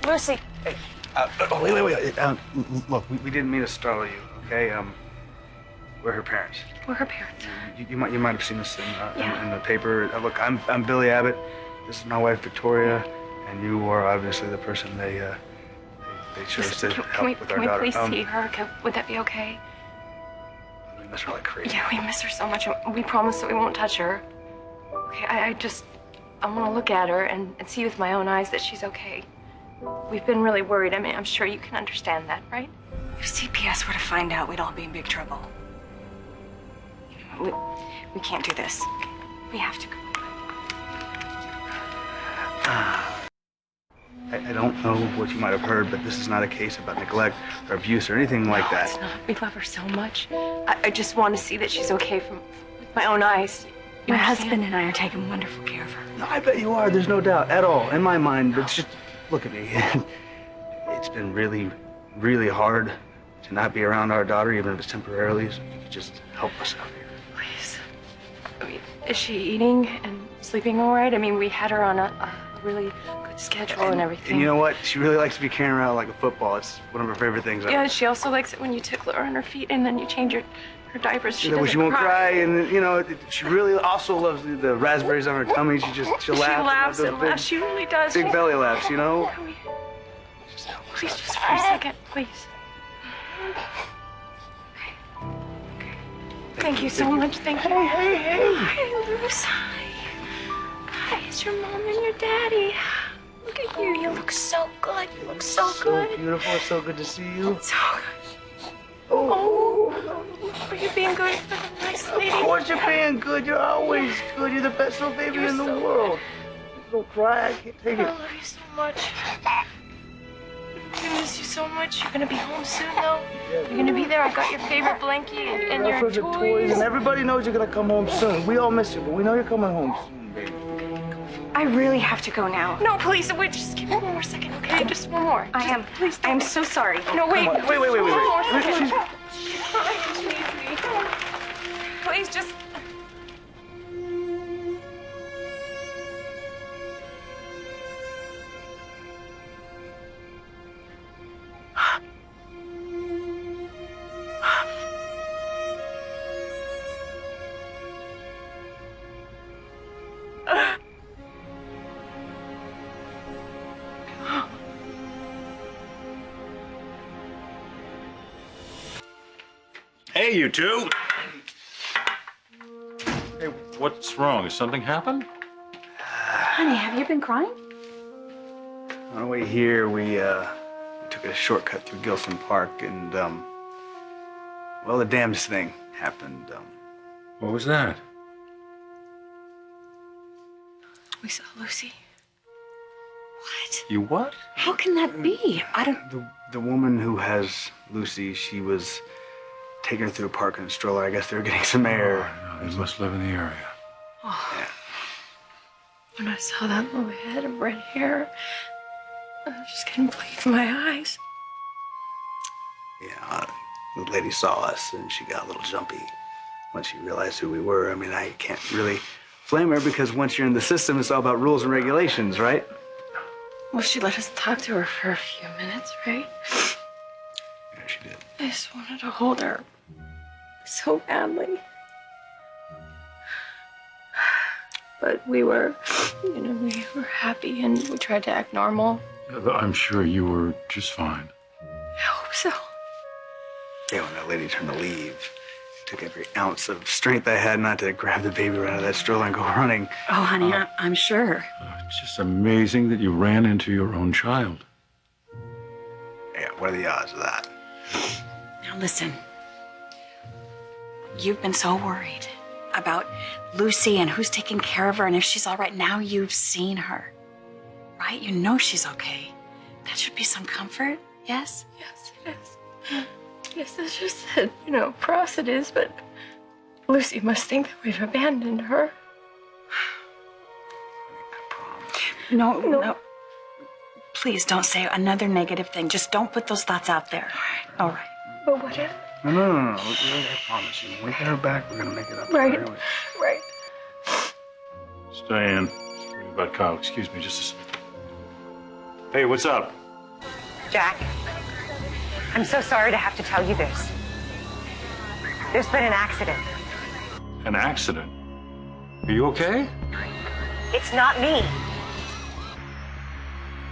Lucy. Hey, wait. Look, we didn't mean to startle you, okay? We're her parents. We're her parents. You might have seen us in the paper. Look, I'm Billy Abbott. This is my wife Victoria, and you are obviously the person they chose to help with our daughter. Can we please see her? Would that be okay? We miss her like crazy. Yeah, we miss her so much. We promise that we won't touch her. Okay, I want to look at her and see with my own eyes that she's okay. We've been really worried. I mean, I'm sure you can understand that, right? If CPS were to find out, we'd all be in big trouble. We can't do this. We have to go. I don't know what you might have heard, but this is not a case about neglect or abuse or anything like that. It's not. We love her so much. I just want to see that she's okay with my own eyes. My husband and I are taking wonderful care of her. No, I bet you are. There's no doubt at all in my mind. But just look at me. It's been really, really hard to not be around our daughter, even if it's temporarily. So if you could just help us out here. Please. I mean, is she eating and sleeping all right? I mean, we had her on a really good schedule and everything. And you know what? She really likes to be carrying around like a football. It's one of her favorite things. Yeah, she also likes it when you tickle her on her feet and then you change her diapers. She won't cry, and she really also loves the raspberries on her tummy. She'll laugh. She laughs and laughs. She really does. Big belly laughs, you know. Please, just for a second, please. Okay. Thank you so much. Thank you. Hey. Hi, Luz. Hi, it's your mom and your daddy. Look at you. You look so good. You look so good. So beautiful. It's so good to see you. So good. Oh. Are you being good? Nice lady. Of course you're being good. You're always good. You're the best little baby in the world. Don't cry. I can't take it. I love you so much. I miss you so much. You're gonna be home soon, though. You're gonna be there. I got your favorite blankie and your toys. And everybody knows you're gonna come home soon. We all miss you, but we know you're coming home soon, baby. I really have to go now. No, please, wait, just give me one more second, okay? Just one more. Please, I am so sorry. No, wait. Wait. One more second. Please, just... Hey, you two. Hey, what's wrong? Has something happened? Honey, have you been crying? On our way here, we took a shortcut through Gilson Park, and well, the damnedest thing happened. What was that? We saw Lucy. What? You what? How can that be? I don't... The woman who has Lucy, she was taking her through a park in a stroller. I guess they were getting some air. Oh, no, they must live in the area. Oh. Yeah. When I saw that little head of red hair, I just couldn't believe my eyes. Yeah, the lady saw us, and she got a little jumpy when she realized who we were. I mean, I can't really blame her, because once you're in the system, it's all about rules and regulations, right? Well, she let us talk to her for a few minutes, right? Yeah, she did. I just wanted to hold her so badly. But we were happy, and we tried to act normal. I'm sure you were just fine. I hope so. Yeah, when that lady turned to leave, it took every ounce of strength I had not to grab the baby right out of that stroller and go running. Oh, honey, I'm sure. It's just amazing that you ran into your own child. Yeah, what are the odds of that? Now listen, you've been so worried about Lucy and who's taking care of her and if she's all right. Now you've seen her, right? You know she's okay. That should be some comfort, yes? Yes, it is. Yes, it's just that, for us it is, but Lucy must think that we've abandoned her. No. Please don't say another negative thing. Just don't put those thoughts out there. All right. But what if? No. I promise you. When we get her back, we're going to make it up. Right. Right. Stay in. Sorry about Kyle. Excuse me just a second. Hey, what's up? Jack, I'm so sorry to have to tell you this. There's been an accident. An accident? Are you okay? It's not me.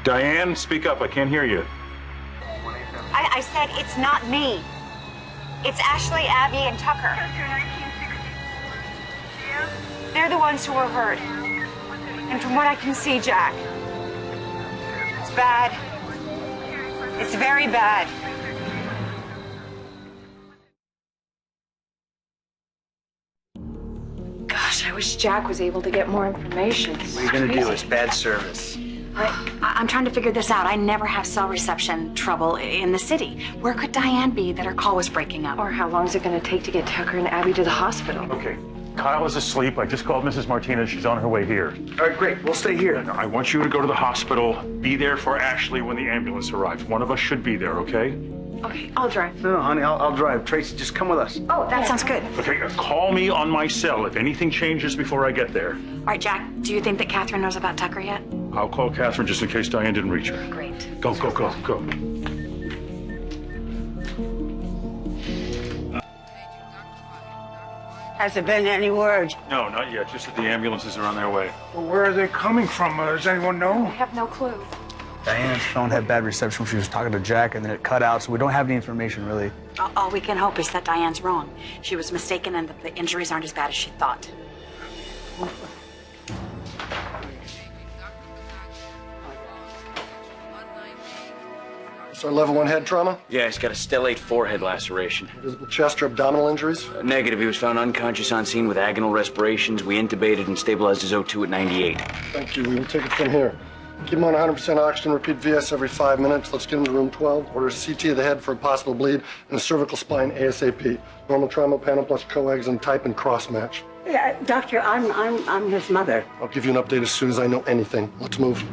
Diane, speak up. I can't hear you. I said it's not me. It's Ashley, Abby, and Tucker. They're the ones who were hurt. And from what I can see, Jack, it's bad. It's very bad. Gosh, I wish Jack was able to get more information. What are you gonna do? It's bad service. I'm trying to figure this out. I never have cell reception trouble in the city. Where could Diane be that her call was breaking up? Or how long is it going to take to get Tucker and Abby to the hospital? Okay. Kyle is asleep. I just called Mrs. Martinez. She's on her way here. All right, great. We'll stay here. I want you to go to the hospital. Be there for Ashley when the ambulance arrives. One of us should be there, okay? Okay, I'll drive. No, honey, I'll drive. Tracy, just come with us. Oh, that sounds good. Okay, call me on my cell if anything changes before I get there. All right, Jack, do you think that Catherine knows about Tucker yet? I'll call Catherine just in case Diane didn't reach her. Great. Go. Has there been any word? No, not yet. Just that the ambulances are on their way. Well, where are they coming from? Does anyone know? I have no clue. Diane's phone had bad reception when she was talking to Jack, and then it cut out, so we don't have any information, really. All we can hope is that Diane's wrong. She was mistaken and that the injuries aren't as bad as she thought. So level 1 head trauma? Yeah, he's got a stellate forehead laceration. Visible chest or abdominal injuries? Negative. He was found unconscious on scene with agonal respirations. We intubated and stabilized his O2 at 98. Thank you. We will take it from here. Keep him on 100% oxygen. Repeat VS every 5 minutes. Let's get him to room 12. Order a CT of the head for a possible bleed and a cervical spine ASAP. Normal trauma panel plus coags and type and cross match. Yeah, doctor, I'm his mother. I'll give you an update as soon as I know anything. Let's move.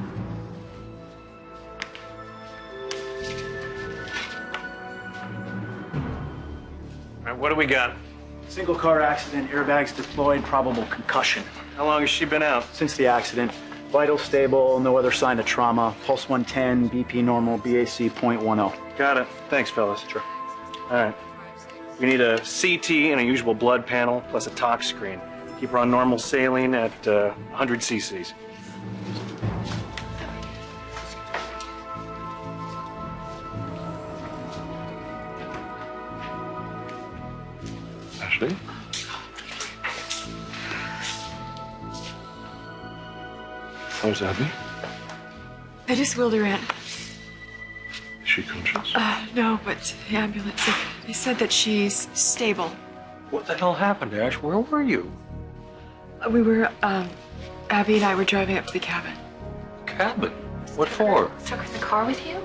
All right, what do we got? Single car accident, airbags deployed, probable concussion. How long has she been out? Since the accident, vital stable, no other sign of trauma. Pulse 110, BP normal, BAC .10. Got it. Thanks, fellas. Sure. All right. We need a CT and a usual blood panel, plus a tox screen. Keep her on normal saline at 100 cc's. Ashley? How's Abby? I just wheeled her in. Is she conscious? No, but the ambulance, they said that she's stable. What the hell happened, Ash? Where were you? We were, Abby and I were driving up to the cabin. Cabin? What for? Tucker in the car with you?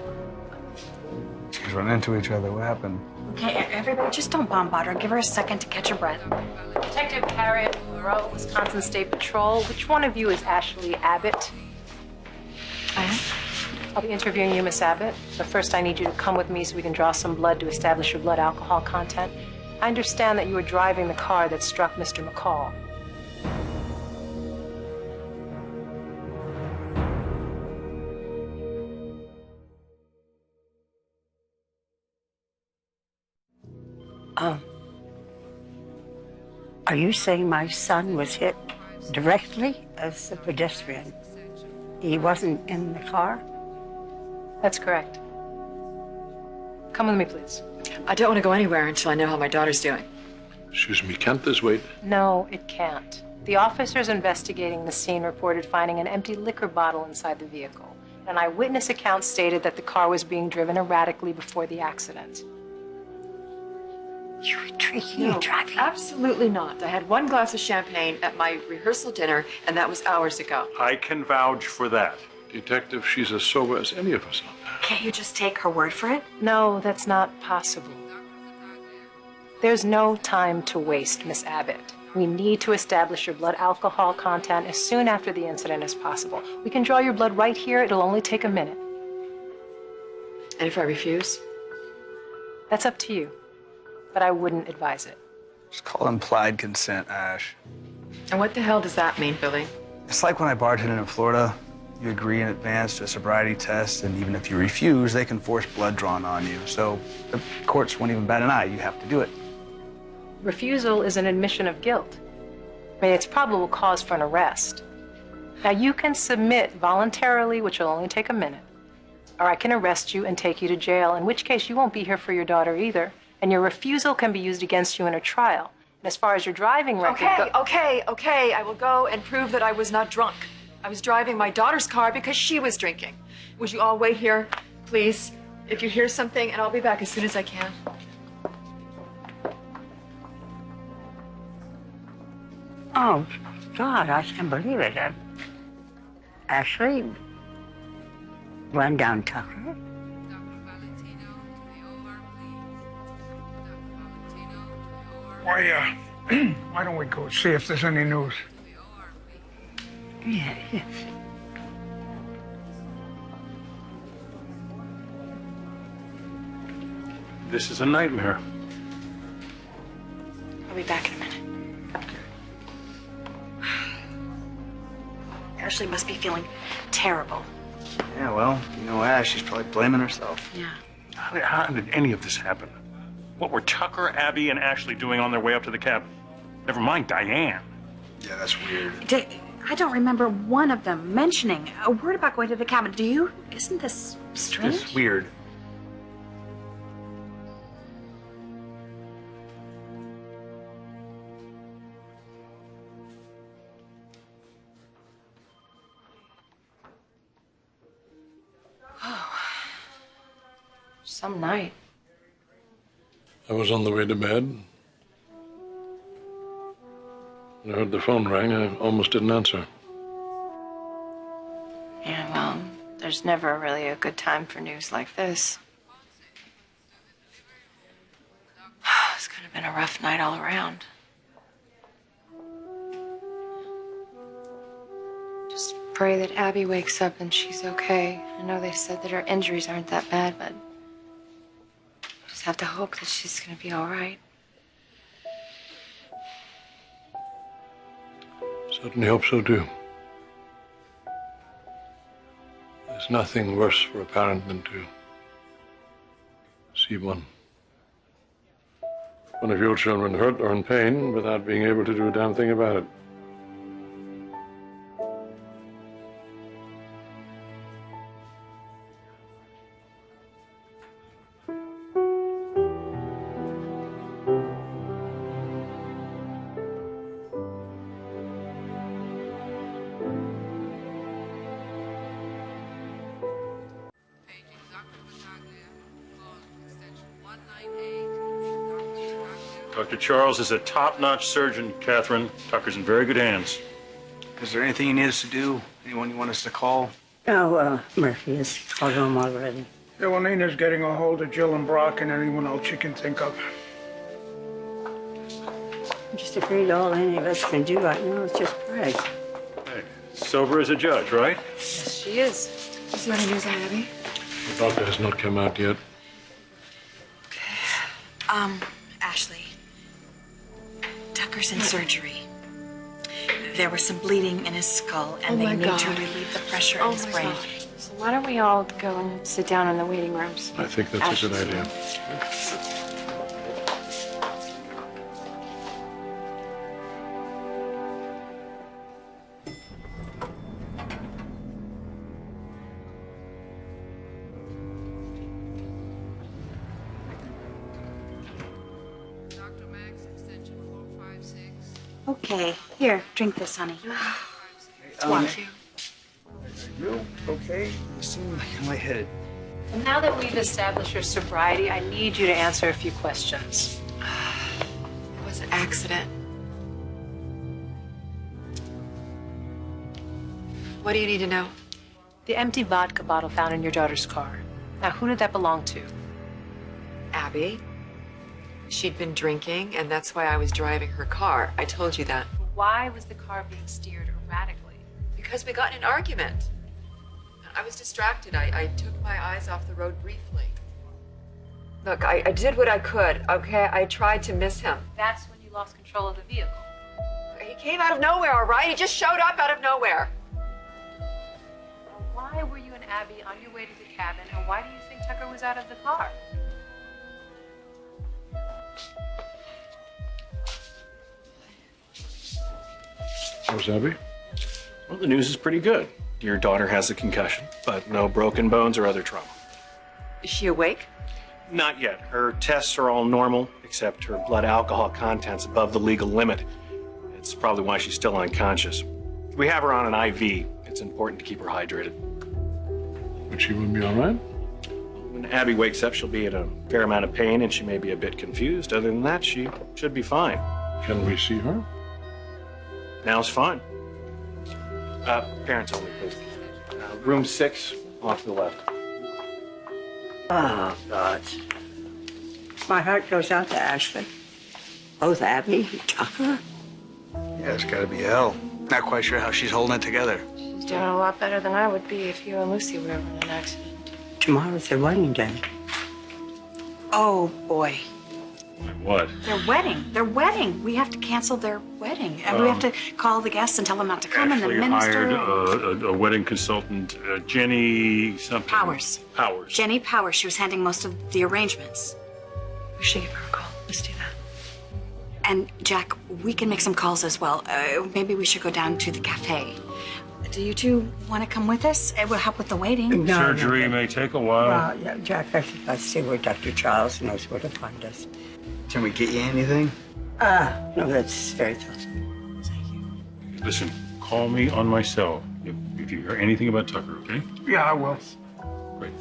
She's run into each other. What happened? Okay, everybody, just don't bombard her. Give her a second to catch her breath. Detective Harriet Monroe, Wisconsin State Patrol. Which one of you is Ashley Abbott? I am? I'll be interviewing you, Miss Abbott. But first I need you to come with me so we can draw some blood to establish your blood alcohol content. I understand that you were driving the car that struck Mr. McCall. Are you saying my son was hit directly as a pedestrian? He wasn't in the car? That's correct. Come with me, please. I don't want to go anywhere until I know how my daughter's doing. Excuse me, can't this wait? No, it can't. The officers investigating the scene reported finding an empty liquor bottle inside the vehicle. An eyewitness account stated that the car was being driven erratically before the accident. You were drinking and driving? Absolutely not. I had one glass of champagne at my rehearsal dinner, and that was hours ago. I can vouch for that. Detective, she's as sober as any of us on that. Can't you just take her word for it? No, that's not possible. There's no time to waste, Miss Abbott. We need to establish your blood alcohol content as soon after the incident as possible. We can draw your blood right here. It'll only take a minute. And if I refuse? That's up to you, but I wouldn't advise it. It's called implied consent, Ash. And what the hell does that mean, Billy? It's like when I bartended in Florida. You agree in advance to a sobriety test, and even if you refuse, they can force blood drawn on you. So the courts won't even bat an eye. You have to do it. Refusal is an admission of guilt. I mean, it's probable cause for an arrest. Now, you can submit voluntarily, which will only take a minute, or I can arrest you and take you to jail, in which case you won't be here for your daughter either, and your refusal can be used against you in a trial. And as far as your driving record... Okay, I will go and prove that I was not drunk. I was driving my daughter's car because she was drinking. Would you all wait here, please? If you hear something, and I'll be back as soon as I can. Oh, God, I can't believe it. Ashley run down Tucker. Why don't we go see if there's any news? Yeah, yes. This is a nightmare. I'll be back in a minute. Ashley must be feeling terrible. Yeah, well, you know Ash, she's probably blaming herself. Yeah. How did any of this happen? What were Tucker, Abby, and Ashley doing on their way up to the cabin? Never mind Diane. Yeah, that's weird. I don't remember one of them mentioning a word about going to the cabin. Do you? Isn't this strange? It's weird. Some night. I was on the way to bed. I heard the phone ring. I almost didn't answer. Yeah, well, there's never really a good time for news like this. It's gonna have been a rough night all around. Just pray that Abby wakes up and she's okay. I know they said that her injuries aren't that bad, but just have to hope that she's gonna be all right. Certainly hope so, too. There's nothing worse for a parent than to see one of your children hurt or in pain without being able to do a damn thing about it. Dr. Charles is a top-notch surgeon, Catherine. Tucker's in very good hands. Is there anything you need us to do? Anyone you want us to call? Oh, Murphy has called home already. Yeah, well, Nina's getting a hold of Jill and Brock and anyone else she can think of. I'm just afraid all any of us can do right now is just pray. Hey, sober as a judge, right? Yes, she is. Is there any news on Abby? The doctor has not come out yet. Ashley, Tucker's in surgery. There was some bleeding in his skull, and they need to relieve the pressure in his brain. So why don't we all go and sit down in the waiting rooms? I think that's a good idea. Okay, here, drink this, honey. Thank you. You okay? You seem lightheaded. And now that we've established your sobriety, I need you to answer a few questions. It was an accident. What do you need to know? The empty vodka bottle found in your daughter's car. Now, who did that belong to? Abby. She'd been drinking, and that's why I was driving her car. I told you that. Why was the car being steered erratically? Because we got in an argument. I was distracted. I took my eyes off the road briefly. Look, I did what I could, okay? I tried to miss him. That's when you lost control of the vehicle. He came out of nowhere, all right? He just showed up out of nowhere. Abby on your way to the cabin, and why do you think Tucker was out of the car? How's Abby? Well, the news is pretty good. Your daughter has a concussion, but no broken bones or other trauma. Is she awake? Not yet. Her tests are all normal, except her blood alcohol content's above the legal limit. It's probably why she's still unconscious. We have her on an IV. It's important to keep her hydrated. But she will be all right? When Abby wakes up, she'll be in a fair amount of pain and she may be a bit confused. Other than that, she should be fine. Can we see her? Now's fine. Parents only, please. Room 6, off to the left. Oh, God. My heart goes out to Ashley. Both Abby and Tucker. Yeah, it's gotta be hell. Not quite sure how she's holding it together. She's doing a lot better than I would be if you and Lucy were ever in an accident. Tomorrow's their wedding day. Oh, boy. What? Their wedding. Their wedding. We have to cancel their wedding. And we have to call the guests and tell them not to come and the Ashley minister. hired a wedding consultant, Jenny something. Powers. Powers. Jenny Powers. She was handling most of the arrangements. We should give her a call. Let's do that. And Jack, we can make some calls as well. Maybe we should go down to the cafe. Do you two want to come with us? It will help with the waiting. Surgery may take a while. Well, yeah, Jack, let's see where Dr. Charles knows where to find us. Can we get you anything? No, that's very thoughtful. Listen, call me on my cell if you hear anything about Tucker, okay? Yeah, I will. Great.